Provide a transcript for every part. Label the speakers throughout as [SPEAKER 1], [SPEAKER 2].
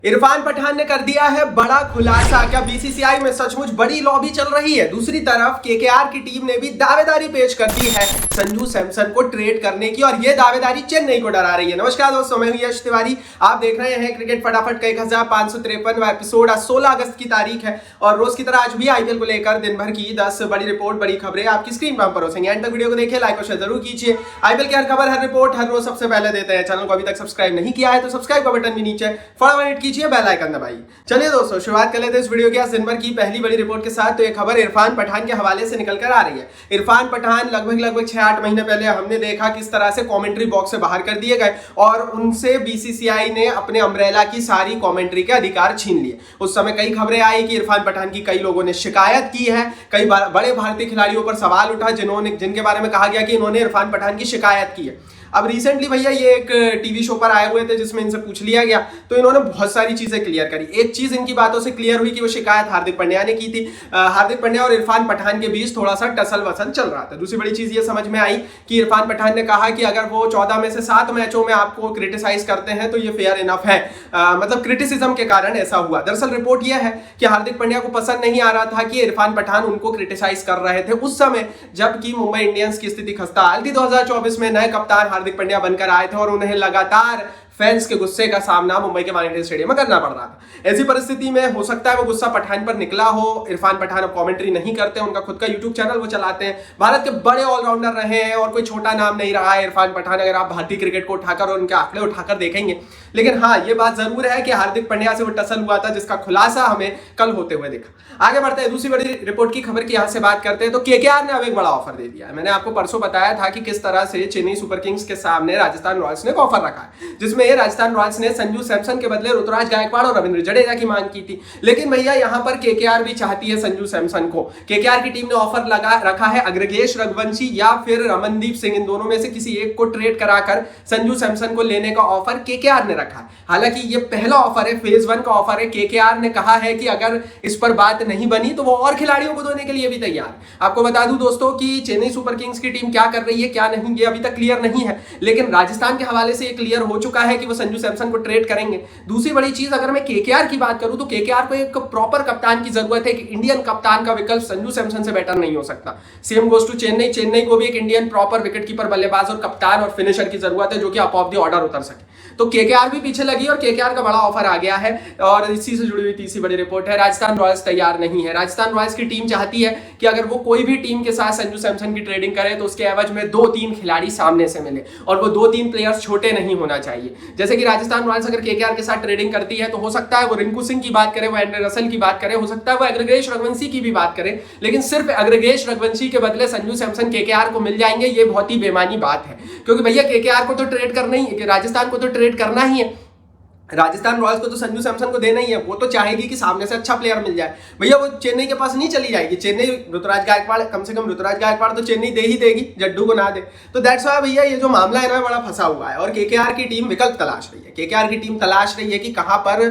[SPEAKER 1] इरफान पठान ने कर दिया है बड़ा खुलासा। क्या बीसीसीआई में सचमुच बड़ी लॉबी चल रही है? दूसरी तरफ केकेआर की टीम ने भी दावेदारी पेश कर दी है संजू सैमसन को ट्रेड करने की, और यह दावेदारी चेन्नई को डरा रही है। नमस्कार दोस्तों, मैं हूं यश तिवारी, आप देख रहे हैं क्रिकेट फटाफट का 1553वां एपिसोड। आज 16 अगस्त की तारीख है और रोज की तरह आज भी आईपीएल को लेकर दिन भर की 10 बड़ी रिपोर्ट, बड़ी खबरें आपकी स्क्रीन पर परोसेंगे। एंड तक वीडियो को देखिए, लाइक और शेयर जरूर कीजिए। आईपीएल की हर खबर, हर रिपोर्ट, हर रोज सबसे पहले देते हैं। चैनल को अभी तक सब्सक्राइब नहीं किया है तो सब्सक्राइब का बटन भी नीचे फटाफट हिट कीजिए, बेल आइकन दबाइए। चलिए दोस्तों, शुरुआत कर लेते हैं इस वीडियो की आज दिन भर की पहली बड़ी रिपोर्ट के साथ। तो ये खबर इरफान पठान के हवाले से निकल कर आ रही है। इरफान पठान लगभग 6-8 महीने पहले हमने देखा किस तरह से कमेंट्री बॉक्स से बाहर कर दिए गए और उनसे बीसीसीआई ने अपने अम्ब्रेला की सारी कमेंट्री के अधिकार छीन लिए। उस समय कई खबरें आई कि इरफान पठान की कई लोगों ने शिकायत की है, कई बड़े भारतीय खिलाड़ियों पर सवाल उठा जिनके बारे में कहा गया कि इन्होंने इरफान पठान की शिकायत की है। अब रिसेंटली भैया ये एक टीवी शो पर आए हुए थे जिसमें इनसे पूछ लिया गया, तो इन्होंने बहुत सारी चीजें क्लियर करी। एक चीज इनकी बातों से क्लियर हुई कि वो शिकायत हार्दिक पांड्या ने की थी। हार्दिक पांड्या और इरफान पठान के बीच थोड़ा सा टसल वसल चल रहा था। दूसरी बड़ी चीज ये समझ में आई कि इरफान पठान ने कहा कि अगर वो 14 में से 7 मैचों में आपको क्रिटिसाइज करते हैं तो ये फेयर इनफ है, मतलब क्रिटिसिज्म के कारण ऐसा हुआ। दरअसल रिपोर्ट यह है कि हार्दिक पांड्या को पसंद नहीं आ रहा था कि इरफान पठान उनको क्रिटिसाइज कर रहे थे उस समय जबकि मुंबई इंडियंस की स्थिति खस्ताहाल थी। 2024 में नए कप्तान हार्दिक पांड्या बनकर आए थे और उन्हें लगातार फैंस के गुस्से का सामना मुंबई के वानखेड़े स्टेडियम में करना पड़ रहा था। ऐसी परिस्थिति में हो सकता है वो गुस्सा पठान पर निकला हो। इरफान पठान अब कमेंट्री नहीं करते, उनका खुद का यूट्यूब चैनल वो चलाते हैं। भारत के बड़े ऑलराउंडर रहे हैं और कोई छोटा नाम नहीं रहा है इरफान पठान, अगर आप भारतीय क्रिकेट को उठाकर और उनके आंकड़े उठाकर देखेंगे। लेकिन हाँ, ये बात जरूर है कि हार्दिक पांड्या से वो टसल हुआ था जिसका खुलासा हमें कल होते हुए देखा। आगे बढ़ते हैं, दूसरी बड़ी रिपोर्ट की खबर की यहां से बात करते हैं। तो केकेआर ने अब एक बड़ा ऑफर दे दिया है। मैंने आपको परसों बताया था कि किस तरह से चेन्नई सुपर किंग्स के सामने राजस्थान रॉयल्स ने एक ऑफर रखा है जिसमें राजस्थान रॉयल्स ने संजू सैमसन के बदले ऋतुराज गायकवाड़ और रविंद्र जडेजा की मांग की थी। लेकिन भैया यहां पर केकेआर भी चाहती है संजू सैमसन को। केकेआर की टीम ने ऑफर रखा है अग्रगेश रघुवंशी या फिर रमनदीप सिंह, इन दोनों में से किसी एक को ट्रेड कराकर संजू सैमसन को लेने का ऑफर केकेआर ने रखा है। हालांकि ये पहला ऑफर है, फेज 1 का ऑफर है। केकेआर ने कहा है कि अगर इस पर बात नहीं बनी तो वो और खिलाड़ियों को देने के लिए भी तैयार है। आपको बता दूं दोस्तों कि चेन्नई सुपर किंग्स की टीम क्या कर रही है क्या नहीं, ये अभी तक क्लियर नहीं है, लेकिन राजस्थान के हवाले से ये क्लियर हो चुका है कि वो संजू सैमसन को ट्रेड करेंगे। दूसरी बड़ी चीज, अगर मैं केकेआर की बात करूं तो केकेआर को एक प्रॉपर कप्तान की जरूरत है। कि इंडियन कप्तान का विकल्प संजू सैमसन से बेटर नहीं हो सकता। Same goes to Chennai. Chennai को भी एक इंडियन प्रॉपर विकेटकीपर, बल्लेबाज और कप्तान और फिनिशर की जरूरत है जो कि अप ऑफ द ऑर्डर उतर सके। तो केकेआर भी पीछे लगी और केकेआर का बड़ा ऑफर आ गया है। और इसी से जुड़ी हुई तीसरी बड़ी रिपोर्ट है, राजस्थान रॉयल्स तैयार नहीं है। राजस्थान रॉयल्स की टीम चाहती है कि अगर वो कोई भी टीम के साथ संजू सैमसन की ट्रेडिंग करे तो उसके एवज में 2-3 खिलाड़ी सामने से मिले, और वो 2-3 प्लेयर्स छोटे नहीं होना चाहिए। जैसे कि राजस्थान रॉयल्स अगर केकेआर के साथ ट्रेडिंग करती है तो हो सकता है वो रिंकू सिंह की बात करे, वो एंड्रे रसल की बात करे, हो सकता है वो अग्रगेश रघुवंशी की भी बात करे, लेकिन सिर्फ अग्रगेश रघुवंशी के बदले संजू सैमसन केकेआर को मिल जाएंगे, ये बहुत ही बेमानी बात है। क्योंकि भैया केकेआर को तो ट्रेड करना ही, राजस्थान को तो ट्रेड करना ही है। राजस्थान रॉयल्स को तो संजू सैमसन को देना ही है। वो तो चाहेगी कि सामने से अच्छा प्लेयर मिल जाए। भैया वो चेन्नई के पास नहीं चली जाएगी। चेन्नई ऋतुराज गायकवाड़, कम से कम ऋतुराज गायकवाड़ तो चेन्नई दे ही देगी, जड्डू को ना दे। तो दैट्स व्हाई भैया ये जो मामला है ना बड़ा फंसा हुआ है और केकेआर की टीम विकल्प तलाश रही है। केकेआर की टीम तलाश रही है कि कहां पर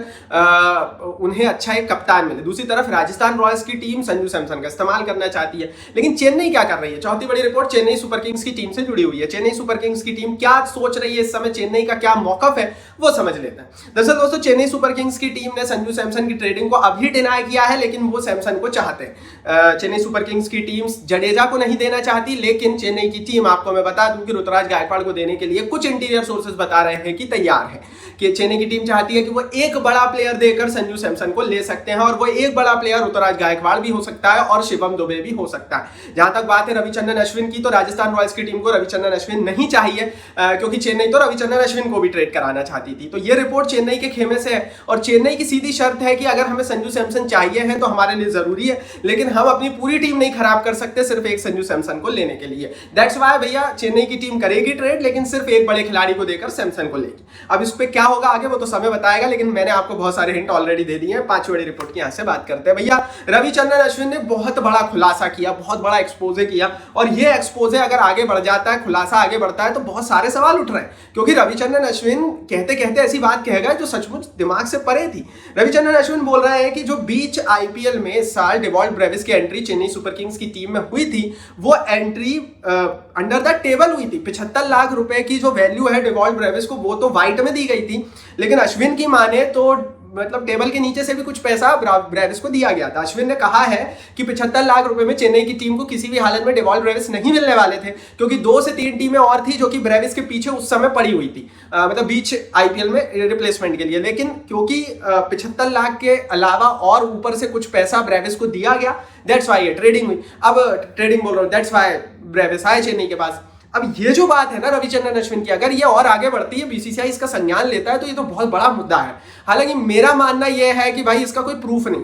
[SPEAKER 1] उन्हें अच्छा एक कप्तान मिले। दूसरी तरफ राजस्थान रॉयल्स की टीम संजू सैमसन का इस्तेमाल करना चाहती है। लेकिन चेन्नई क्या कर रही है? चौथी बड़ी रिपोर्ट चेन्नई सुपर किंग्स की टीम से जुड़ी हुई है। चेन्नई सुपर किंग्स की टीम क्या सोच रही है इस समय, चेन्नई का क्या मौकफ है, वो समझ लेते हैं। दरअसल दोस्तों, चेन्नई सुपर किंग्स की टीम ने संजू सैमसन की ट्रेडिंग को अभी डिनाई किया है, लेकिन वो सैमसन को चाहते हैं। चेन्नई सुपर किंग्स की टीम जडेजा को नहीं देना चाहती, लेकिन चेन्नई की टीम, आपको मैं बता दूं कि ऋतुराज गायकवाड़ को देने के लिए कुछ इंटीरियर सोर्सेज बता रहे हैं कि तैयार है। कि चेन्नई की टीम चाहती है कि वो एक बड़ा प्लेयर देकर संजू सैमसन को ले सकते हैं, और वो एक बड़ा प्लेयर ऋतुराज गायकवाड़ भी हो सकता है और शिवम दुबे भी हो सकता है। जहां तक बात है रविचंद्रन अश्विन की, तो राजस्थान रॉयल्स की टीम को रविचंद्रन अश्विन नहीं चाहिए, क्योंकि चेन्नई तो रविचंद्रन अश्विन को भी ट्रेड कराना चाहती थी। तो ये रिपोर्ट चेन्नई के खेमे से है और चेन्नई की सीधी शर्त है कि अगर हमें संजू सैमसन चाहिए है तो हमारे लिए जरूरी है, लेकिन हम अपनी पूरी टीम नहीं खराब कर सकते सिर्फ एक संजू सैमसन को लेने के लिए। दैट्स व्हाई भैया चेन्नई की टीम करेगी ट्रेड, लेकिन सिर्फ एक बड़े खिलाड़ी को देकर सैमसन को लेगी। अब इस पे क्या होगा आगे वो तो समय बताएगा, लेकिन मैंने आपको बहुत सारे हिंट ऑलरेडी दे दिए हैं। 5वीं बड़ी रिपोर्ट की यहां से बात करते हैं। भैया रविचंद्रन अश्विन ने बहुत बड़ा खुलासा किया, बहुत बड़ा एक्सपोजे किया, और ये एक्सपोजे अगर आगे बढ़ जाता है, खुलासा आगे बढ़ता है, तो बहुत सारे सवाल उठ रहे हैं। क्योंकि रविचंद्रन अश्विन कहते कहते ऐसी बात कहेगा जो सचमुच दिमाग से परे थी। रविचंद्रन अश्विन बोल रहे हैं कि जो बीच आईपीएल में इस साल डेवॉल्ट ब्रेविस की एंट्री चेन्नई सुपर किंग्स की टीम में हुई थी, वो एंट्री अंडर द टेबल हुई थी। 75 लाख रुपए की जो वैल्यू है डेवॉल्ट ब्रेविस को, वो तो व्हाइट में दी गई थी, लेकिन अश्विन की माने तो मतलब टेबल के नीचे से भी कुछ पैसा ब्रेविस को दिया गया था। अश्विन ने कहा है कि 75 लाख रुपए में चेन्नई की टीम को किसी भी हालत में डेवॉल्ट ब्रेविस नहीं मिलने वाले थे, क्योंकि 2 से 3 टीमें और थी जो कि ब्रेविस के पीछे उस समय पड़ी हुई थी, मतलब बीच आईपीएल में रिप्लेसमेंट के लिए। लेकिन क्योंकि 75 लाख के अलावा और ऊपर से कुछ पैसा ब्रेविस को दिया गया, दैट्स वाई ये ट्रेडिंग हुई। अब ट्रेडिंग बोल रहा हूँ, दैट्स वाई ब्रेविस आए चेन्नई के पास। अब ये जो बात है ना रविचंद्रन अश्विन की, अगर ये और आगे बढ़ती है, बीसीसीआई इसका संज्ञान लेता है, तो ये तो बहुत बड़ा मुद्दा है। हालांकि मेरा मानना यह है कि भाई इसका कोई प्रूफ नहीं,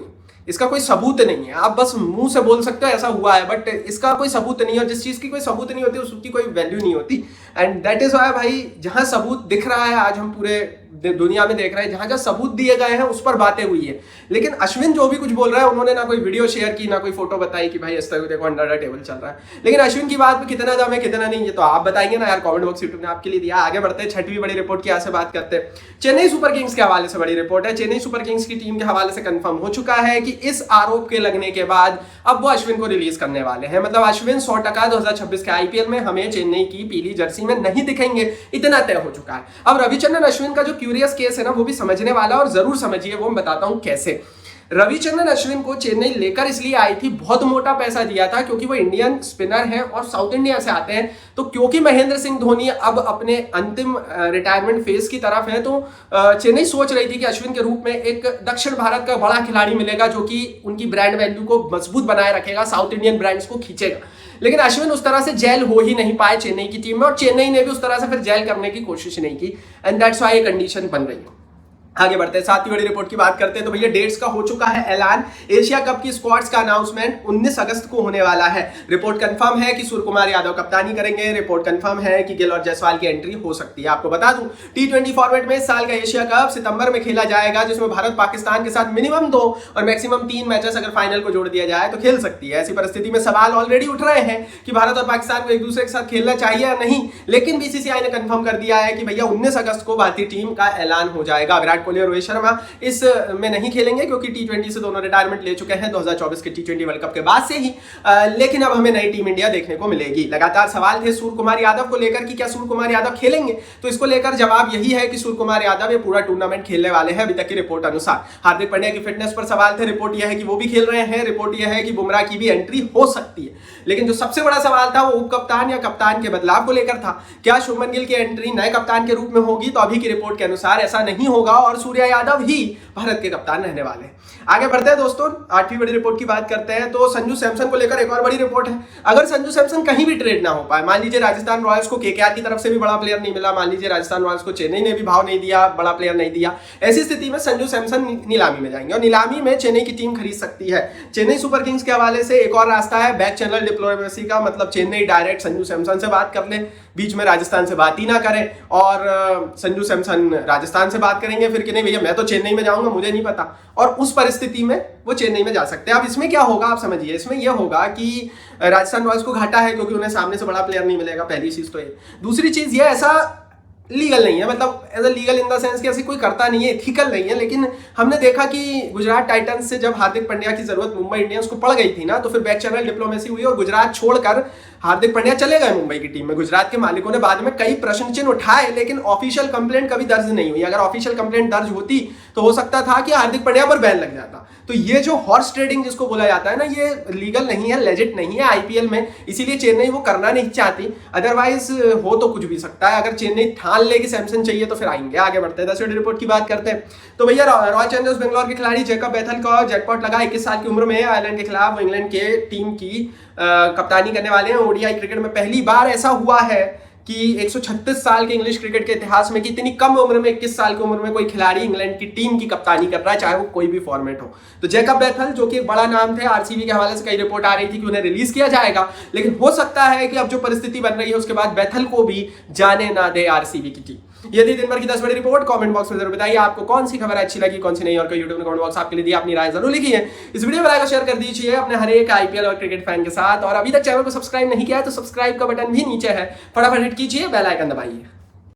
[SPEAKER 1] इसका कोई सबूत नहीं है। आप बस मुंह से बोल सकते हो ऐसा हुआ है, बट इसका कोई सबूत नहीं है। और जिस चीज की कोई सबूत नहीं होती उसकी कोई वैल्यू नहीं होती। एंड दैट इज वाई भाई, जहां सबूत दिख रहा है, आज हम पूरे दुनिया में देख रहे हैं, जहां जहां सबूत दिए गए हैं उस पर बातें हुई है। लेकिन अश्विन जो भी कुछ बोल रहा है, उन्होंने ना कोई वीडियो शेयर की, ना कोई फोटो बताई कि भाई इस तरह देखो अंडर द टेबल चल रहा है। लेकिन अश्विन की बात में कितना दम है कितना नहीं, ये तो आप बताएंगे ना यार, कमेंट बॉक्स यूट्यूब ने आपके लिए दिया। आगे बढ़ते हैं, 6वीं बड़ी रिपोर्ट की यहाँ से बात करते हैं। चेन्नई सुपर किंग्स के हवाले से बड़ी रिपोर्ट है। चेन्नई सुपर किंग्स की टीम के हवाले से कंफर्म हो चुका है कि इस आरोप के लगने के बाद अब वो अश्विन को रिलीज करने वाले हैं। मतलब अश्विन 100% 2026 के आईपीएल में हमें चेन्नई की पीली जर्सी में नहीं दिखेंगे, इतना तय हो चुका है। अब रविचंद्रन अश्विन का जो क्यूरियस केस है ना, वो भी समझने वाला, और जरूर समझिए, वो मैं बताता हूं कैसे। रविचंद्रन अश्विन को चेन्नई लेकर इसलिए आई थी, बहुत मोटा पैसा दिया था, क्योंकि वो इंडियन स्पिनर हैं और साउथ इंडिया से आते हैं। तो क्योंकि महेंद्र सिंह धोनी अब अपने अंतिम रिटायरमेंट फेज की तरफ है, तो चेन्नई सोच रही थी कि अश्विन के रूप में एक दक्षिण भारत का बड़ा खिलाड़ी मिलेगा, जो कि उनकी ब्रांड वैल्यू को मजबूत बनाए रखेगा, साउथ इंडियन ब्रांड्स को खींचेगा। लेकिन अश्विन उस तरह से जेल हो ही नहीं पाए चेन्नई की टीम में, और चेन्नई ने भी उस तरह से फिर जेल करने की कोशिश नहीं की। एंड दैट्स व्हाई ये कंडीशन बन रही है। आगे बढ़ते हैं, 7वीं बड़ी रिपोर्ट की बात करते हैं। तो भैया डेट्स का हो चुका है ऐलान। एशिया कप की स्क्वाड्स का अनाउंसमेंट 19 अगस्त को होने वाला है। रिपोर्ट कंफर्म है कि सूर्य कुमार यादव कप्तानी करेंगे। रिपोर्ट कंफर्म है कि गिल और जायसवाल की एंट्री हो सकती है। आपको बता दूं, T20 फॉर्मेट में इस साल का एशिया कप सितंबर में खेला जाएगा, जिसमें भारत पाकिस्तान के साथ मिनिमम 2 और मैक्सिमम 3 मैचेस अगर फाइनल को जोड़ दिया जाए तो खेल सकती है। ऐसी परिस्थिति में सवाल ऑलरेडी उठ रहे हैं कि भारत और पाकिस्तान को एक दूसरे के साथ खेलना चाहिए या नहीं। लेकिन बीसीसीआई ने कंफर्म कर दिया है कि भैया 19 अगस्त को भारतीय टीम का ऐलान हो जाएगा। विराट कोहली और रोहित शर्मा इस में नहीं खेलेंगे, क्योंकि T20 से दोनों रिटायरमेंट ले चुके हैं 2024 के T20 वर्ल्ड कप के बाद से ही। लेकिन अब हमें नई टीम इंडिया देखने को मिलेगी। लगातार सवाल थे सूर्य कुमार यादव को लेकर कि क्या सूर्य कुमार यादव खेलेंगे, तो इसको लेकर जवाब यही है कि सूर्य कुमार यादव ये पूरा टूर्नामेंट खेलने वाले हैं, अभी तक की रिपोर्ट अनुसार। हार्दिक पांड्या की फिटनेस पर सवाल थे, रिपोर्ट यह है कि वो भी खेल रहे हैं। रिपोर्ट यह है कि बुमराह की भी एंट्री हो सकती है। लेकिन जो सबसे बड़ा सवाल था वो उप कप्तान या कप्तान के बदलाव को लेकर था। क्या शुभमन गिल की एंट्री नए कप्तान के रूप में होगी? तो अभी की रिपोर्ट के अनुसार ऐसा नहीं होगा और सूर्या यादव ही भारत के कप्तान रहने वाले हैं। आगे बढ़ते हैं दोस्तों, 8वीं बड़ी रिपोर्ट की बात करते हैं। तो संजू सैमसन को लेकर एक और बड़ी रिपोर्ट है। अगर संजू सैमसन कहीं भी ट्रेड ना हो पाए, मान लीजिए राजस्थान रॉयल्स को केकेआर की तरफ से भी बड़ा प्लेयर नहीं मिला, मान लीजिए राजस्थान रॉयल्स को चेन्नई ने भी भाव नहीं दिया, बड़ा प्लेयर नहीं दिया, ऐसी स्थिति में संजू सैमसन नीलामी में जाएंगे और नीलामी में चेन्नई की टीम खरीद सकती है। चेन्नई सुपर किंग्स के हवाले से एक और रास्ता है, बैक चैनल डिप्लोमेसी का, मतलब चेन्नई डायरेक्ट संजू सैमसन से बात कर ले, बीच में राजस्थान से बात ही ना करें, और संजू सैमसन राजस्थान से बात करेंगे फिर कि नहीं भैया मैं तो चेन्नई में जाऊंगा, मुझे नहीं पता, और उस परिस्थिति में वो चेन्नई में जा सकते हैं। अब इसमें क्या होगा आप समझिए, इसमें यह होगा कि राजस्थान रॉयल्स को घाटा है, क्योंकि उन्हें सामने से बड़ा प्लेयर नहीं मिलेगा, पहली चीज तो ये। दूसरी चीज ये ऐसा लीगल नहीं है, मतलब as a legal in the sense कि ऐसी कोई करता नहीं है, एथिकल नहीं है। लेकिन हमने देखा कि गुजरात टाइटंस से जब हार्दिक पांड्या की जरूरत मुंबई इंडियंस को पड़ गई थी ना, तो फिर बैक चैनल डिप्लोमेसी हुई और गुजरात छोड़कर हार्दिक पांड्या चले गए मुंबई की टीम में। गुजरात के मालिकों ने बाद में कई प्रश्न चिन्ह उठाए, लेकिन ऑफिशियल कंप्लेंट कभी दर्ज नहीं हुई। अगर ऑफिशियल कंप्लेंट दर्ज होती तो हो सकता था कि हार्दिक पांड्या पर बैन लग जाता। तो ये जो हॉर्स ट्रेडिंग जिसको बोला जाता है ना, ये लीगल नहीं है, लेजिट नहीं है आईपीएल में, इसीलिए चेन्नई वो करना नहीं चाहती। अदरवाइज हो तो कुछ भी सकता है। अगर चेन्नई ठान ले कि सैमसन चाहिए तो फिर आएंगे। आगे बढ़ते हैं, 10वीं रिपोर्ट की बात करते हैं। तो भैया रॉयल चैलेंजर्स बेंगलोर के खिलाड़ी जैकब बेथल का जैकपॉट लगा, 21 साल की उम्र में आयरलैंड के खिलाफ वो इंग्लैंड के टीम की कप्तानी करने वाले हैं। ओडीआई क्रिकेट में पहली बार ऐसा हुआ है कि 136 साल के इंग्लिश क्रिकेट के इतिहास में कि इतनी कम उम्र में, 21 साल की उम्र में कोई खिलाड़ी इंग्लैंड की टीम की कप्तानी कर रहा है, चाहे वो कोई भी फॉर्मेट हो। तो जैकब बेथल जो कि एक बड़ा नाम थे, आरसीबी के हवाले से कई रिपोर्ट आ रही थी कि उन्हें रिलीज किया जाएगा, लेकिन हो सकता है कि अब जो परिस्थिति बन रही है उसके बाद बेथल को भी जाने ना दे आरसीबी की टीम। यदि दिन भर की 10 बड़ी रिपोर्ट, कमेंट बॉक्स में जरूर बताइए आपको कौन सी खबर अच्छी लगी, कौन सी नहीं, और कोई यूट्यूब ने कमेंट बॉक्स आपके लिए दिया, अपनी राय जरूर लिखिए। इस वीडियो में लाइक और शेयर कर दीजिए अपने हर एक आईपीएल और क्रिकेट फैन के साथ, और अभी तक चैनल को सब्सक्राइब नहीं किया है तो सब्सक्राइब का बटन भी नीचे है, फटाफट हिट कीजिए, बेल आइकन दबाइए।